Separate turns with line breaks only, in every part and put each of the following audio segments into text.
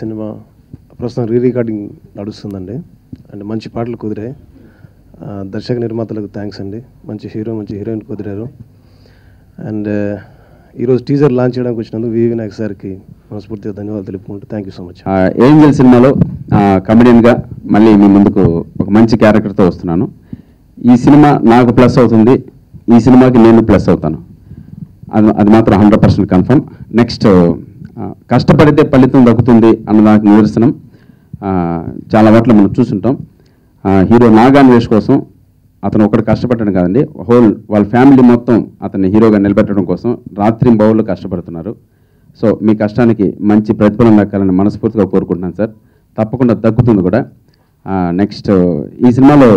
Cinema ప్రస్తుతం recording నడుస్తుందండి. And మంచి పాటలు కుదిరాయి. దర్శక నిర్మాతలకు థ్యాంక్స్ అండి. మంచి హీరో మంచి హీరోయిన్ కుదిరారు. అండ్ ఈరోజు టీజర్ లాంచ్ చేయడానికి వచ్చినందుకు వి వినాయక్ సార్కి మనస్ఫూర్తిగా ధన్యవాదాలు తెలుపుకుంటూ thank you so much.
Angel సినిమాలో కమెడియన్గా మళ్ళీ మీ ముందుకు ఒక మంచి క్యారెక్టర్తో వస్తున్నాను. ఈ సినిమా నాకు ప్లస్ అవుతుంది, ఈ సినిమాకి నేను ప్లస్ అవుతాను, అది మాత్రం 100% కన్ఫర్మ్. నెక్స్ట్ కష్టపడితే ఫలితం దక్కుతుంది అన్నదానికి నిదర్శనం చాలా వాటిలో మనం చూసుంటాం. హీరో నాగాన్వేష్ కోసం అతను ఒకటి కష్టపడడం కాదండి, వాళ్ళ ఫ్యామిలీ మొత్తం అతన్ని హీరోగా నిలబెట్టడం కోసం రాత్రింబవళ్ళు కష్టపడుతున్నారు. సో మీ కష్టానికి మంచి ప్రతిఫలం దక్కాలని మనస్ఫూర్తిగా కోరుకుంటున్నాను సార్. తప్పకుండా దక్కుతుంది కూడా. నెక్స్ట్ ఈ సినిమాలో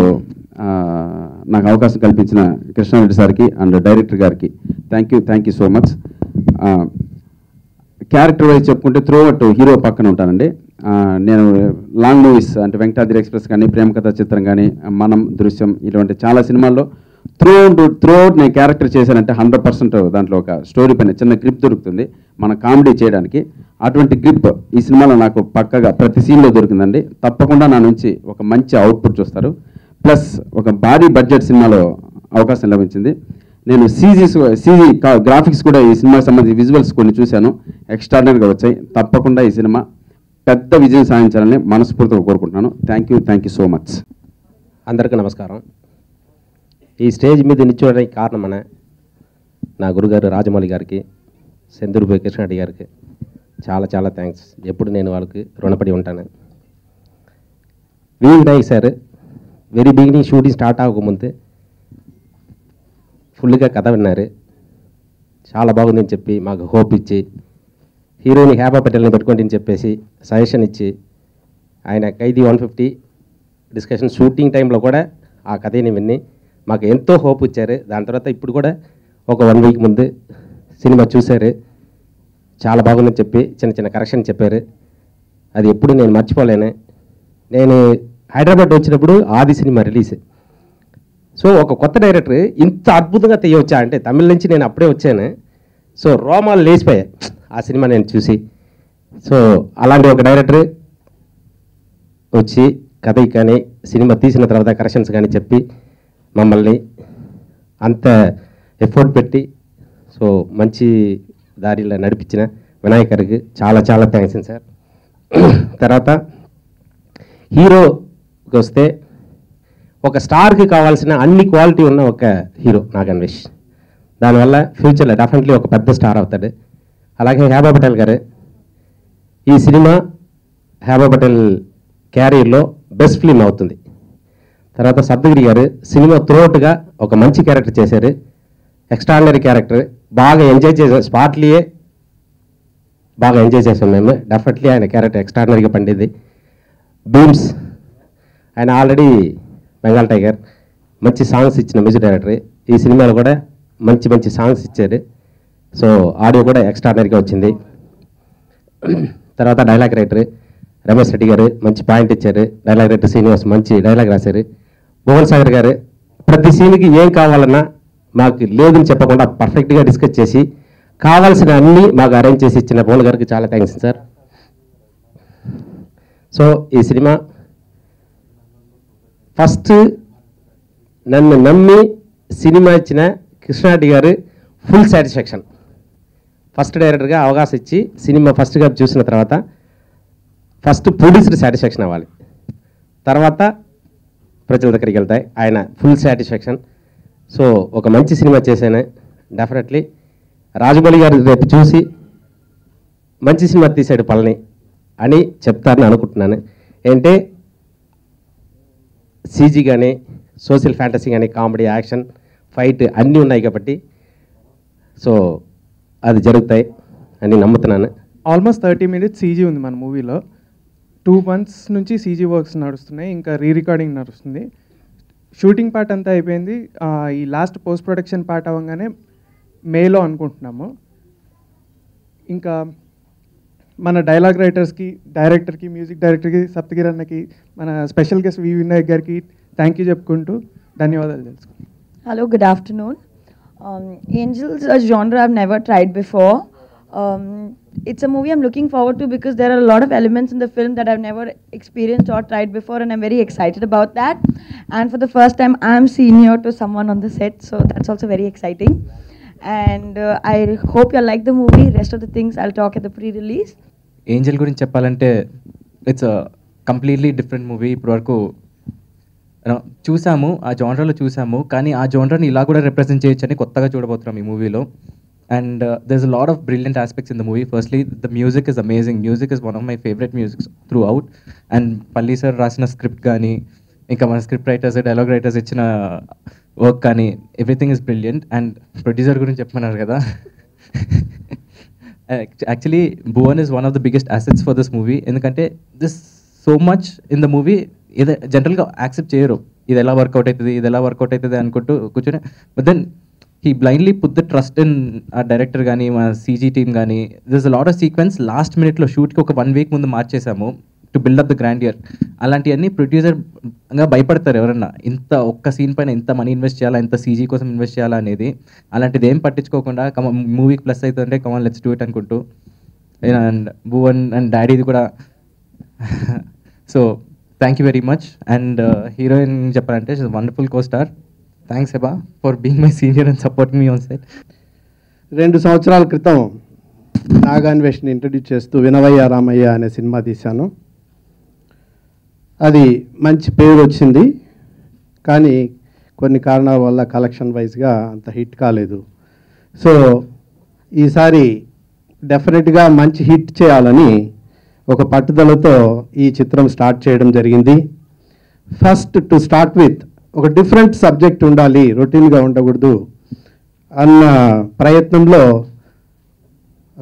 నాకు అవకాశం కల్పించిన కృష్ణారెడ్డి సార్కి అండ్ డైరెక్టర్ గారికి thank you so much. Character wise చెప్పుకుంటే త్రూ అవుట్ హీరో పక్కన ఉంటానండి. నేను లాంగ్ మూవీస్ అంటే వెంకటాద్రి ఎక్స్ప్రెస్ కానీ, ప్రేమ కథా చిత్రం కానీ, మనం, దృశ్యం ఇటువంటి చాలా సినిమాల్లో త్రూ అవుట్ నేను క్యారెక్టర్ చేశానంటే 100% దాంట్లో ఒక స్టోరీ పైన చిన్న గ్రిప్ దొరుకుతుంది మన కామెడీ చేయడానికి. అటువంటి గ్రిప్ ఈ సినిమాలో నాకు పక్కగా ప్రతి సీన్లో దొరికిందండి. తప్పకుండా నా నుంచి ఒక మంచి అవుట్పుట్ చూస్తారు. ప్లస్ ఒక భారీ బడ్జెట్ సినిమాలో అవకాశం లభించింది. నేను సీజీ గ్రాఫిక్స్ కూడా ఈ సినిమాకి సంబంధించి విజువల్స్ కొన్ని చూశాను, ఎక్స్ట్రాడినరీగా వచ్చాయి. తప్పకుండా ఈ సినిమా పెద్ద విజయం సాధించాలని మనస్ఫూర్తిగా కోరుకుంటున్నాను. Thank you so much.
అందరికీ నమస్కారం. ఈ స్టేజ్ మీద నిల్చోవడానికి కారణమన నా గురుగారు రాజమౌళి గారికి, సెందూరుపై కృష్ణారెడ్డి గారికి చాలా థ్యాంక్స్. ఎప్పుడు నేను వాళ్ళకి రుణపడి ఉంటాను. V Vinayak sir very beginning shooting start అవ్వకముందే ఫుల్గా కథ విన్నారు, చాలా బాగుందని చెప్పి మాకు హోప్ ఇచ్చి హీరోయిన్ హేబా పటేల్ని పెట్టుకోండి అని చెప్పేసి సజెషన్ ఇచ్చి ఆయన ఖైదీ 150 డిస్కషన్ షూటింగ్ టైంలో కూడా ఆ కథని విని మాకు ఎంతో హోప్ ఇచ్చారు. దాని తర్వాత ఇప్పుడు కూడా ఒక 1 వీక్ ముందు సినిమా చూశారు, చాలా బాగుందని చెప్పి చిన్న కరెక్షన్ చెప్పారు. అది ఎప్పుడు నేను మర్చిపోలేను. నేను హైదరాబాద్ వచ్చినప్పుడు ఆది సినిమా రిలీజ్. సో ఒక కొత్త డైరెక్టర్ ఇంత అద్భుతంగా తీయవచ్చా అంటే తమిళ నుంచి నేను అప్పుడే వచ్చాను. సో రోమాలు లేచిపోయాయి ఆ సినిమా నేను చూసి. సో అలాంటి ఒక డైరెక్టర్ వచ్చి కథ కానీ సినిమా తీసిన తర్వాత కరెక్షన్స్ కానీ చెప్పి మమ్మల్ని అంత ఎఫర్ట్ పెట్టి సో మంచి దారిలో నడిపించిన వినాయక్ గారికి చాలా థ్యాంక్స్ సార్. తర్వాత హీరోకి వస్తే ఒక స్టార్కి కావాల్సిన అన్ని క్వాలిటీ ఉన్న ఒక హీరో నాగన్వేష్. దానివల్ల ఫ్యూచర్లో డెఫినెట్లీ ఒక పెద్ద స్టార్ అవుతాడు. అలాగే హేబా పటేల్ గారు ఈ సినిమా హేబా పటేల్ క్యారియర్లో బెస్ట్ ఫిల్మ్ అవుతుంది. తర్వాత సప్తగిరి గారు సినిమా త్రూఅవుట్గా ఒక మంచి క్యారెక్టర్ చేశారు, ఎక్స్ట్రాడినరీ క్యారెక్టర్, బాగా ఎంజాయ్ చేసాం. స్పాట్లీయే బాగా ఎంజాయ్ చేసాం మేము. డెఫినెట్లీ ఆయన క్యారెక్టర్ ఎక్స్ట్రాడినరీగా పండింది. బీమ్స్ ఆయన ఆల్రెడీ బెంగాల్ టైగర్ మంచి సాంగ్స్ ఇచ్చిన మ్యూజిక్ డైరెక్టర్. ఈ సినిమాలో కూడా మంచి సాంగ్స్ ఇచ్చారు. సో ఆడియో కూడా ఎక్స్ట్రాడినరీగా వచ్చింది. తర్వాత డైలాగ్ రైటర్ రమేష్ రెడ్డి గారు మంచి పాయింట్ ఇచ్చారు. డైలాగ్ రైటర్ శ్రీనివాస్ మంచి డైలాగ్ రాశారు. భువన్ సాగర్ గారు ప్రతి సీన్కి ఏం కావాలన్నా మాకు లేదని చెప్పకుండా పర్ఫెక్ట్గా డిస్కస్ చేసి కావాల్సిన అన్నీ మాకు అరేంజ్ చేసి ఇచ్చిన భువన్ గారికి చాలా థ్యాంక్స్ సార్. సో ఈ సినిమా ఫస్ట్ నన్ను నమ్మి సినిమా ఇచ్చిన కృష్ణారెడ్డి గారు ఫుల్ సాటిస్ఫాక్షన్. ఫస్ట్ డైరెక్టర్గా అవకాశం ఇచ్చి సినిమా ఫస్ట్గా చూసిన తర్వాత ఫస్ట్ ప్రొడ్యూసర్ సాటిస్ఫాక్షన్ అవ్వాలి, తర్వాత ప్రజల దగ్గరికి వెళ్తాయి. ఆయన ఫుల్ సాటిస్ఫాక్షన్. సో ఒక మంచి సినిమా చేశాను. డెఫినెట్లీ రాజమౌళి గారు రేపు చూసి మంచి సినిమా తీశాడు పళని అని చెప్తారని అనుకుంటున్నాను. ఏంటంటే సీజీ కానీ సోషల్ ఫ్యాంటసీ కానీ కామెడీ యాక్షన్ ఫైట్ అన్నీ ఉన్నాయి కాబట్టి సో అది జరుగుతాయి అని నమ్ముతున్నాను.
ఆల్మోస్ట్ 30 minutes సీజీ ఉంది మన మూవీలో. 2 months నుంచి సీజీ వర్క్స్ నడుస్తున్నాయి, ఇంకా రికార్డింగ్ నడుస్తుంది. షూటింగ్ పార్ట్ అంతా అయిపోయింది. ఈ లాస్ట్ పోస్ట్ ప్రొడక్షన్ పార్ట్ అవ్వగానే మేలో అనుకుంటున్నాము. ఇంకా మన డైలాగ్ రైటర్స్కి, డైరెక్టర్కి, మ్యూజిక్ డైరెక్టర్కి, సప్తగిరి అన్నకి, మన స్పెషల్ గెస్ట్ వి వినాయక్ గారికి థ్యాంక్ యూ చెప్పుకుంటూ ధన్యవాదాలు తెలుసుకుంటాం.
Hello, good afternoon. Angels, a genre I've never tried before. It's a movie I'm looking forward to because there are a lot of elements in the film that I've never experienced or tried before, and I'm very excited about that. And for the first time, I'm senior to someone on the set, so that's also very exciting. And I hope you like the movie. Rest of the things I'll talk at the pre-release.
Angel గురించి చెప్పాలంటే it's completely different movie. ఇప్పటివరకు చూసాము, ఆ జానరాలో చూసాము, కానీ ఆ జానరాని ఇలా కూడా రిప్రజెంట్ చేయొచ్చని కొత్తగా చూడబోతున్నాం ఈ మూవీలో. And there's a lot of brilliant aspects in the movie. Firstly, the music is amazing. Music is one of my favorite musics throughout. And Palli sir rasina script gaani, inka mana script writers, dialogue writers ichina work gaani, everything is brilliant. And producer gurinchi cheppamanar kada. Actually, Bhuvan is one of the biggest assets for this movie. Endukante this so much in the movie ida general ga accept cheyaru. Idi ela workout aitadi anukuntu kuchone, but then he blindly put the trust in our director gaani, ma CG team gaani. There's a lot of sequence last minute lo shoot ki oka 1 week mundu marchesamu to build up the grandeur. Alanti anni producer anga bhayapadaru evaranna inta okka scene paina inta money invest cheyala, inta CG kosam invest cheyala anedi. Alantidi em pattichukoకుండా movie plus aitante come on let's do it anukuntu. And Bhuvan and Daddy kuda so thank you very much. And heroine cheppalante she's a wonderful co-star. Thanks Heba for being my senior and supporting me on set.
2 సంవత్సరాల క్రితం నాగాన్వేష్ని introduce చేస్తూ వినవయ్య రామయ్య అనే cinema తీశాను. అది మంచి పేరు వచ్చింది, కానీ కొన్ని కారణాల వల్ల కలెక్షన్ వైజ్గా అంత హిట్ కాలేదు. సో ఈసారి డెఫినెట్గా మంచి హిట్ చేయాలని ఒక పట్టుదలతో ఈ చిత్రం స్టార్ట్ చేయడం జరిగింది. ఫస్ట్ టు స్టార్ట్ విత్ ఒక డిఫరెంట్ సబ్జెక్ట్ ఉండాలి, రొటీన్గా ఉండకూడదు అన్న ప్రయత్నంలో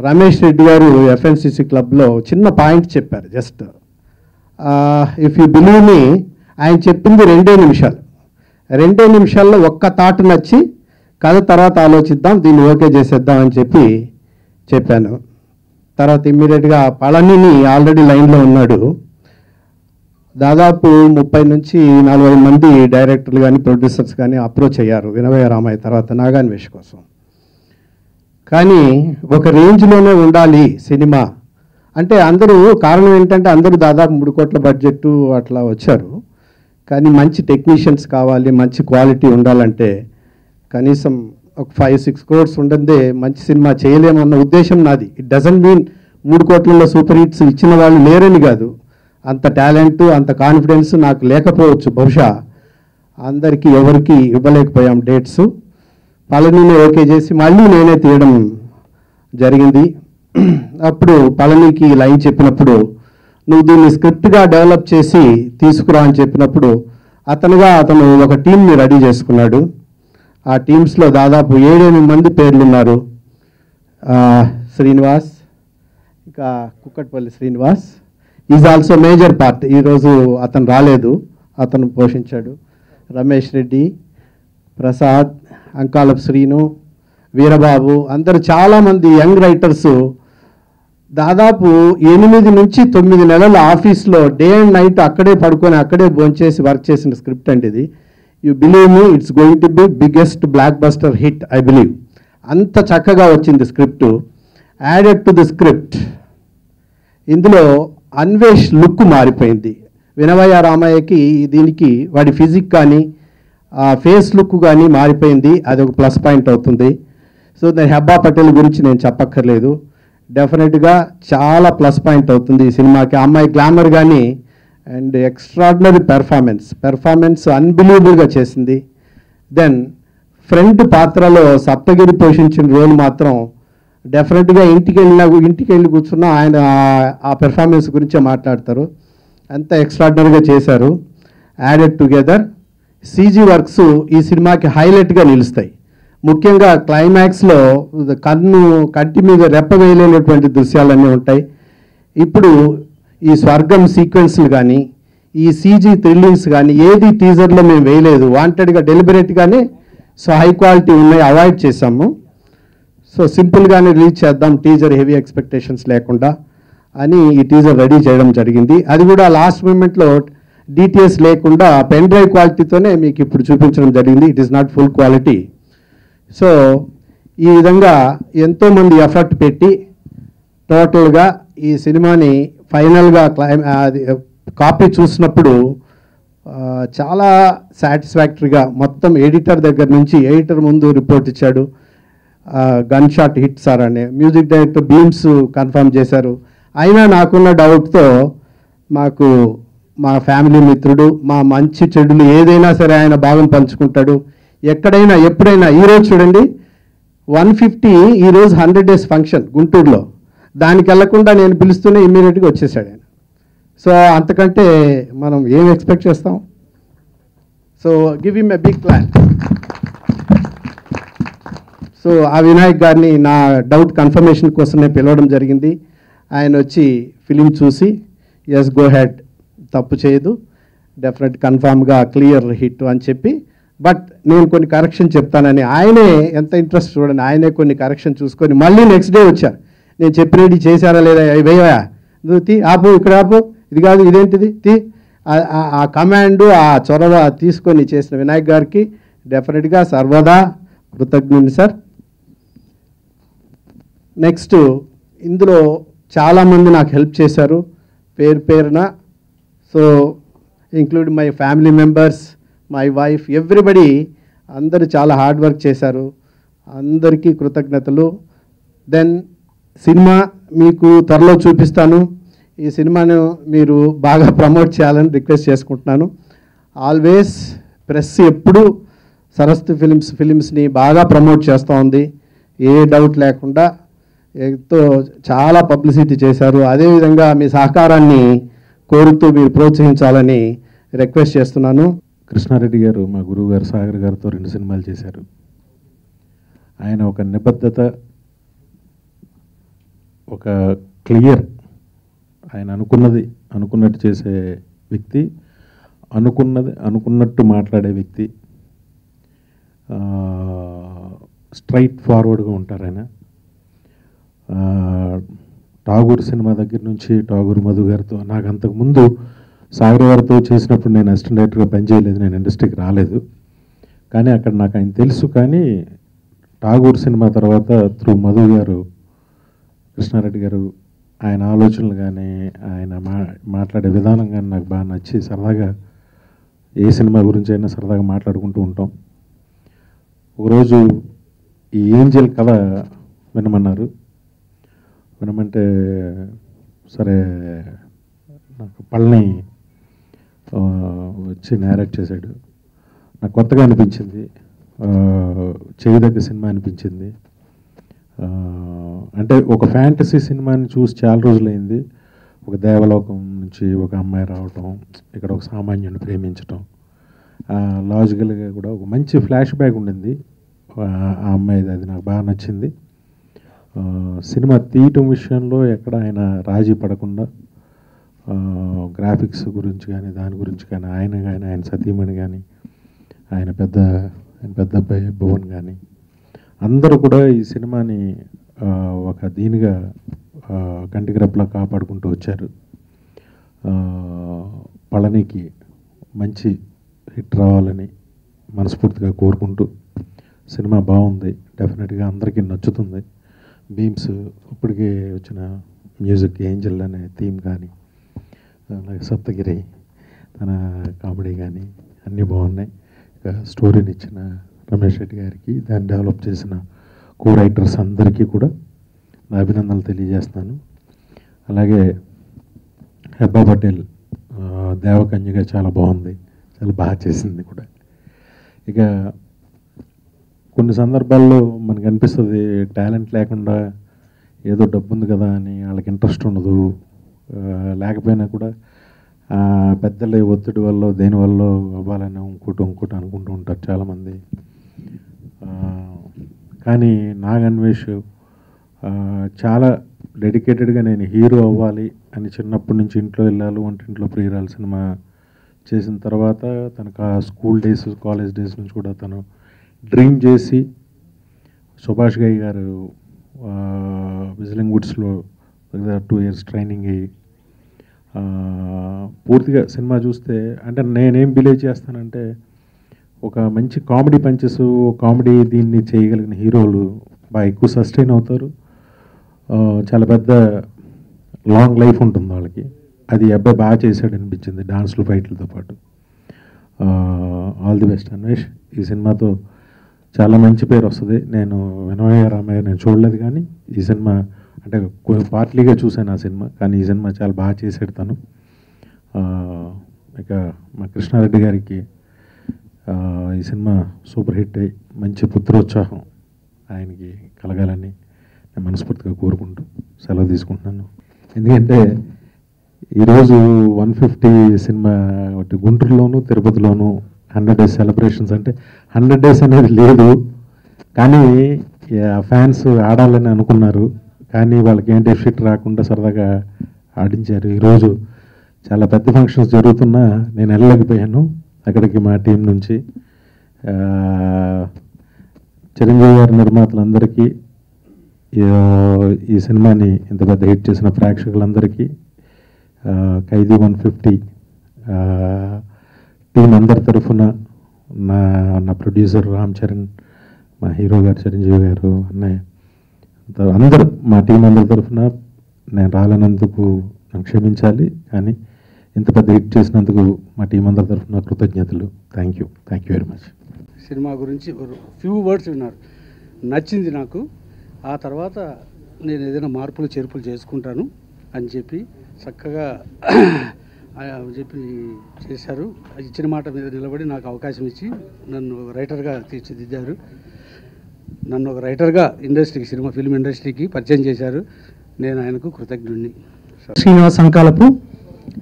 రమేష్ రెడ్డి గారు FNCC క్లబ్లో చిన్న పాయింట్ చెప్పారు. Just if you believe me, ఆయన చెప్పింది 2 నిమిషాలు. 2 నిమిషాల్లో ఒక్క థాట్ నచ్చి కథ తర్వాత ఆలోచిద్దాం, దీన్ని ఓకే చేసేద్దాం అని చెప్పాను. తర్వాత ఇమ్మీడియట్గా పళనిని ఆల్రెడీ లైన్లో ఉన్నాడు. దాదాపు 30 నుంచి 40 మంది డైరెక్టర్లు కానీ ప్రొడ్యూసర్స్ కానీ అప్రోచ్ అయ్యారు వినవయ్య రామయ్య తర్వాత నాగాన్వేష్ కోసం. కానీ ఒక రేంజ్లోనే ఉండాలి సినిమా అంటే అందరూ, కారణం ఏంటంటే అందరూ దాదాపు 3 కోట్ల బడ్జెట్ అట్లా వచ్చారు. కానీ మంచి టెక్నీషియన్స్ కావాలి, మంచి క్వాలిటీ ఉండాలంటే కనీసం ఒక 5-6 crores ఉండదే మంచి సినిమా చేయలేమన్న ఉద్దేశం నాది. ఇట్ డజంట్ మీన్ 3 కోట్లలో సూపర్ హిట్స్ ఇచ్చిన వాళ్ళు లేరని కాదు. అంత టాలెంట్, అంత కాన్ఫిడెన్స్ నాకు లేకపోవచ్చు, బహుశా అందరికీ ఎవరికి ఇవ్వలేకపోయాం డేట్స్. పళనిని ఓకే చేసి మళ్ళీ నేనే తీయడం జరిగింది. అప్పుడు పళనికి లైన్ చెప్పినప్పుడు, నువ్వు దీన్ని స్క్రిప్ట్గా డెవలప్ చేసి తీసుకురా అని చెప్పినప్పుడు అతను ఒక టీంని రెడీ చేసుకున్నాడు. ఆ టీమ్స్లో దాదాపు 7-8 మంది పేర్లున్నారు. శ్రీనివాస్, ఇంకా Kukatpally Srinivas is also major part. ఈరోజు అతను రాలేదు, అతను పోషించాడు. రమేష్ రెడ్డి, ప్రసాద్, అంకాలపు శ్రీను, వీరబాబు, అందరూ చాలామంది యంగ్ రైటర్సు. దాదాపు 8 నుంచి 9 నెలల ఆఫీస్లో డే అండ్ నైట్ అక్కడే పడుకొని అక్కడే భోంచేసి వర్క్ చేసిన స్క్రిప్ట్ అండి ఇది. You believe me, it's going to be biggest block buster hit I believe. అంత చక్కగా వచ్చింది script. Added to the script ఇందులో అన్వేష్ లుక్ మారిపోయింది. వినవయ్య రామయ్యకి దీనికి వాడి ఫిజిక్ కానీ ఫేస్ లుక్ కానీ మారిపోయింది. అది ఒక ప్లస్ పాయింట్ అవుతుంది. సో హెబ్బా పటేల్ గురించి నేను చెప్పక్కర్లేదు, డెఫినెట్గా చాలా ప్లస్ పాయింట్ అవుతుంది ఈ సినిమాకి. అమ్మాయి గ్లామర్ కానీ అండ్ ఎక్స్ట్రాడినరీ పెర్ఫార్మెన్స్ అన్బిలీవబుల్గా చేసింది. దెన్ ఫ్రెండ్ పాత్రలో సప్తగిరి పోషించిన రోల్ మాత్రం డెఫినెట్గా ఇంటికి వెళ్ళి కూర్చున్నా ఆయన ఆ పెర్ఫార్మెన్స్ గురించే మాట్లాడతారు. అంత ఎక్స్ట్రాడినరీగా చేశారు. యాడెడ్ టుగెదర్ CG వర్క్స్ ఈ సినిమాకి హైలైట్గా నిలుస్తాయి. ముఖ్యంగా క్లైమాక్స్లో కంటి మీద రెప్ప వేయలేనటువంటి దృశ్యాలన్నీ ఉంటాయి. ఇప్పుడు ఈ స్వర్గం సీక్వెన్స్లు కానీ ఈ CG థ్రిల్లింగ్స్ కానీ ఏది టీజర్లో మేము వేయలేదు, వాంటెడ్గా డెలిబరేట్గానే. సో హై క్వాలిటీ ఉన్నాయి, అవాయిడ్ చేసాము. సో సింపుల్గానే రిలీజ్ చేద్దాం, టీజర్ హెవీ ఎక్స్పెక్టేషన్స్ లేకుండా అని ఈ టీజర్ రెడీ చేయడం జరిగింది. అది కూడా లాస్ట్ మూమెంట్లో DTS లేకుండా పెన్ డ్రైవ్ క్వాలిటీతోనే మీకు ఇప్పుడు చూపించడం జరిగింది. It is not full quality. So ఈ విధంగా ఎంతోమంది ఎఫర్ట్ పెట్టి టోటల్గా ఈ సినిమాని ఫైనల్గా కాపీ చూసినప్పుడు చాలా సాటిస్ఫాక్టరీగా మొత్తం ఎడిటర్ దగ్గర నుంచి ఎడిటర్ ముందు రిపోర్ట్ ఇచ్చాడు. గన్ షాట్ హిట్ సార్ అని మ్యూజిక్ డైరెక్టర్ బీమ్స్ కన్ఫర్మ్ చేశారు. అయినా నాకున్న డౌట్తో మాకు మా ఫ్యామిలీ మిత్రుడు, మా మంచి చెడులు ఏదైనా సరే ఆయన భాగం పంచుకుంటాడు. ఎక్కడైనా ఎప్పుడైనా ఈరోజు చూడండి 150 ఈరోజు 100 days ఫంక్షన్ గుంటూరులో, దానికి వెళ్లకుండా నేను పిలుస్తూనే ఇమ్మీడియట్గా వచ్చేసాడు ఆయన. సో అంతకంటే మనం ఏం ఎక్స్పెక్ట్ చేస్తాం? So give him a big plan. So ఆ వినాయక్ గారిని నా డౌట్ కన్ఫర్మేషన్ కోసం నేను పిలవడం జరిగింది. ఆయన వచ్చి ఫిలిం చూసి ఎస్ గో హెడ్, తప్పు చేయదు, డెఫినెట్ కన్ఫామ్గా క్లియర్ హిట్ అని చెప్పి, బట్ నేను కొన్ని కరెక్షన్ చెప్తానని ఆయనే ఎంత ఇంట్రెస్ట్ చూడండి, ఆయనే కొన్ని కరెక్షన్ చూసుకొని మళ్ళీ నెక్స్ట్ డే వచ్చారు. నేను చెప్పినట్టు చేశారా లేదా, వేయవా నువ్వు తీ, ఆపు ఇక్కడ ఆపు, ఇది కాదు ఇదేంటిది తీ, ఆ కమాండు ఆ చొరవ తీసుకొని చేసిన వినాయక్ గారికి డెఫినెట్గా సర్వదా కృతజ్ఞుని సార్. నెక్స్ట్ ఇందులో చాలామంది నాకు హెల్ప్ చేశారు పేరు పేరున. So include my family members, my wife, everybody, అందరూ చాలా హార్డ్ వర్క్ చేశారు. అందరికీ కృతజ్ఞతలు. దెన్ సినిమా మీకు త్వరలో చూపిస్తాను. ఈ సినిమాను మీరు బాగా ప్రమోట్ చేయాలని రిక్వెస్ట్ చేసుకుంటున్నాను. ఆల్వేస్ ప్రెస్ ఎప్పుడు సరస్వతి ఫిలిమ్స్ని బాగా ప్రమోట్ చేస్తూ ఉంది, ఏ డౌట్ లేకుండా. ఎంతో చాలా పబ్లిసిటీ చేశారు. అదేవిధంగా మీ సహకారాన్ని కోరుతూ మీరు ప్రోత్సహించాలని రిక్వెస్ట్ చేస్తున్నాను.
కృష్ణారెడ్డి గారు మా గురువు గారు సాగర్ గారితో 2 సినిమాలు చేశారు. ఆయన ఒక నిబద్ధత, ఒక క్లియర్, ఆయన అనుకున్నది అనుకున్నట్టు చేసే వ్యక్తి, అనుకున్నది అనుకున్నట్టు మాట్లాడే వ్యక్తి, స్ట్రైట్ ఫార్వర్డ్గా ఉంటారు ఆయన. ఠాగూర్ సినిమా దగ్గర నుంచి ఠాగూర్ మధు గారితో, నాకు అంతకుముందు సాగర్ గారితో చేసినప్పుడు నేను అసిస్టెంట్ డైరెక్టర్గా పనిచేయలేదు, నేను ఇండస్ట్రీకి రాలేదు, కానీ అక్కడ నాకు ఆయన తెలుసు. కానీ ఠాగూర్ సినిమా తర్వాత త్రూ మధు గారు, కృష్ణారెడ్డి గారు, ఆయన ఆలోచనలు కానీ ఆయన మాట్లాడే విధానం కానీ నాకు బాగా నచ్చి సరదాగా ఏ సినిమా గురించి అయినా సరదాగా మాట్లాడుకుంటూ ఉంటాం. ఒకరోజు ఈ ఏంజల్ కథ వినమన్నారు. వినమంటే సరే నాకు పళ్ళని వచ్చి నేరేట్ చేశాడు. నాకు కొత్తగా అనిపించింది, చేయదగ్గ సినిమా అనిపించింది. అంటే ఒక ఫ్యాంటసీ సినిమాని చూసి చాలా రోజులైంది. ఒక దేవలోకం నుంచి ఒక అమ్మాయి రావటం, ఇక్కడ ఒక సామాన్యుని ప్రేమించటం, లాజికల్గా కూడా ఒక మంచి ఫ్లాష్ బ్యాక్ ఉండింది ఆ అమ్మాయిది. అది నాకు బాగా నచ్చింది. సినిమా తీయటం విషయంలో ఎక్కడ ఆయన రాజీ పడకుండా గ్రాఫిక్స్ గురించి కానీ దాని గురించి కానీ ఆయన సతీమణి కానీ ఆయన పెద్ద అబ్బాయి భువన్ కానీ అందరూ కూడా ఈ సినిమాని ఒక దీనిగా కంటికి రెప్పలా కాపాడుకుంటూ వచ్చారు. పళనికి మంచి హిట్ రావాలని మనస్ఫూర్తిగా కోరుకుంటూ, సినిమా బాగుంది, డెఫినెట్గా అందరికీ నచ్చుతుంది. బీమ్స్ ఇప్పటికే వచ్చిన మ్యూజిక్, ఏంజల్ అనే థీమ్ కానీ, అలాగే సప్తగిరి తన కామెడీ కానీ అన్నీ బాగున్నాయి. ఇక స్టోరీని ఇచ్చిన రమేష్ రెడ్డి గారికి, దాన్ని డెవలప్ చేసిన కో రైటర్స్ అందరికీ కూడా నా అభినందనలు తెలియజేస్తున్నాను. అలాగే హెబ్బా పటేల్ దేవకన్యగా చాలా బాగుంది, చాలా బాగా చేసింది కూడా. ఇక కొన్ని సందర్భాల్లో మనకు అనిపిస్తుంది టాలెంట్ లేకుండా ఏదో డబ్బు ఉంది కదా అని వాళ్ళకి ఇంట్రెస్ట్ ఉండదు, లేకపోయినా కూడా పెద్దల ఒత్తిడి వల్ల దేనివల్ల అవ్వాలని ఇంకోటి అనుకుంటూ ఉంటారు చాలామంది. కానీ నాగన్వేష్ చాలా డెడికేటెడ్గా నేను హీరో అవ్వాలి అని చిన్నప్పటి నుంచి ఇంట్లో వెళ్ళాలి, వంటింట్లో ప్రియురాలు సినిమా చేసిన తర్వాత తనకు స్కూల్ డేస్, కాలేజ్ డేస్ నుంచి కూడా తను డ్రీమ్ చేసి సుభాష్ గై గారు విజిలింగ్ వుడ్స్లో 2 years ట్రైనింగ్ అయ్యి పూర్తిగా సినిమా చూస్తే, అంటే నేనేం బిలీవ్ చేస్తానంటే ఒక మంచి కామెడీ పంచెస్, కామెడీ దీన్ని చేయగలిగిన హీరోలు బాగా ఎక్కువ సస్టైన్ అవుతారు. చాలా పెద్ద లాంగ్ లైఫ్ ఉంటుంది వాళ్ళకి. అది ఈ అబ్బాయి బాగా చేశాడు అనిపించింది, డాన్స్లు ఫైట్లతో పాటు. All the best Anvesh. ఈ సినిమాతో చాలా మంచి పేరు వస్తుంది. నేను వినయ రామయ్య నేను చూడలేదు, కానీ ఈ సినిమా అంటే పార్ట్లీగా చూశాను ఆ సినిమా, కానీ ఈ సినిమా చాలా బాగా చేశాడు తను. ఇక మా కృష్ణారెడ్డి గారికి ఈ సినిమా సూపర్ హిట్ అయ్యి మంచి పుత్రోత్సాహం ఆయనకి కలగాలని నేను మనస్ఫూర్తిగా కోరుకుంటూ సెలవు తీసుకుంటున్నాను. ఎందుకంటే ఈరోజు 150 సినిమా ఒకటి గుంటూరులోను తిరుపతిలోను 100 days సెలబ్రేషన్స్. అంటే 100 days అనేది లేదు, కానీ ఫ్యాన్స్ ఆడాలని అనుకున్నారు, కానీ వాళ్ళకి ఏం డెఫిట్ రాకుండా సరదాగా ఆడించారు. ఈరోజు చాలా పెద్ద ఫంక్షన్స్ జరుగుతున్నా నేను వెళ్ళలేకపోయాను అక్కడికి మా టీం నుంచి. చిరంజీవి గారి నిర్మాతలందరికీ, ఈ సినిమాని ఇంత పెద్ద హిట్ చేసిన ప్రేక్షకులందరికీ, ఖైదీ 150 టీం అందరి తరఫున, నా ప్రొడ్యూసర్ రామ్ చరణ్, మా హీరో గారు చిరంజీవి గారు, అన్నయ్య, అందరూ మా టీం అందరి తరఫున నేను రాలేనందుకు నన్ను క్షమించాలి, కానీ ఇంత పెద్ద హిట్ చేసినందుకు మా టీం అందరి తరఫున కృతజ్ఞతలు. Thank you very much.
Cinema గురించి ఫ్యూ వర్డ్స్ విన్నారు, నచ్చింది నాకు. ఆ తర్వాత నేను ఏదైనా మార్పులు చేర్పులు చేసుకుంటాను అని చెప్పి చక్కగా చెప్పి చేశారు. ఇచ్చిన మాట మీద నిలబడి నాకు అవకాశం ఇచ్చి నన్ను రైటర్గా తీర్చిదిద్దారు. నన్ను ఒక రైటర్గా ఇండస్ట్రీకి, ఫిల్మ్ ఇండస్ట్రీకి పరిచయం చేశారు. నేను ఆయనకు కృతజ్ఞుడిని.
శ్రీనివాస్ సంకాలపు.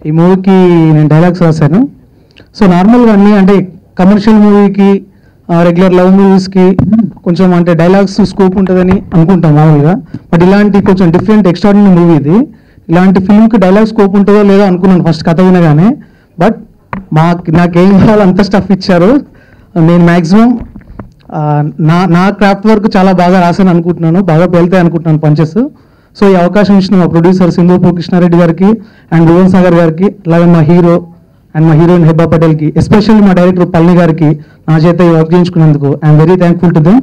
ఈ మూవీకి నేను డైలాగ్స్ రాశాను. సో నార్మల్గా అన్నీ అంటే కమర్షియల్ మూవీకి, రెగ్యులర్ లవ్ మూవీస్కి కొంచెం అంటే డైలాగ్స్ స్కోప్ ఉంటుందని అనుకుంటాం మామూలుగా. బట్ ఇలాంటి కొంచెం డిఫరెంట్ ఎక్స్ట్రాడినరీ మూవీ ఇది. ఇలాంటి ఫిల్మ్కి డైలాగ్ స్కోప్ ఉంటుందో లేదో అనుకున్నాను ఫస్ట్ కథ వినగానే. బట్ నాకేం కావాలో అంత స్టఫ్ ఇచ్చారు. నేను మ్యాక్సిమం నా క్రాఫ్ట్ వర్క్ చాలా బాగా రాశాను అనుకుంటున్నాను, బాగా వెళ్తాయి అనుకుంటున్నాను పంచెస్. సో ఈ అవకాశం ఇచ్చిన మా ప్రొడ్యూసర్ సింధూపూర్ కృష్ణారెడ్డి గారికి అండ్ భువన్ సాగర్ గారికి, అలాగే మా హీరో అండ్ మా హీరోయిన్ హెబ్బా పటేల్కి, ఎస్పెషల్లీ మా డైరెక్టర్ పల్ని గారికి నా చేత ఈ వర్క్ చేయించుకున్నందుకు I'm very thankful to them.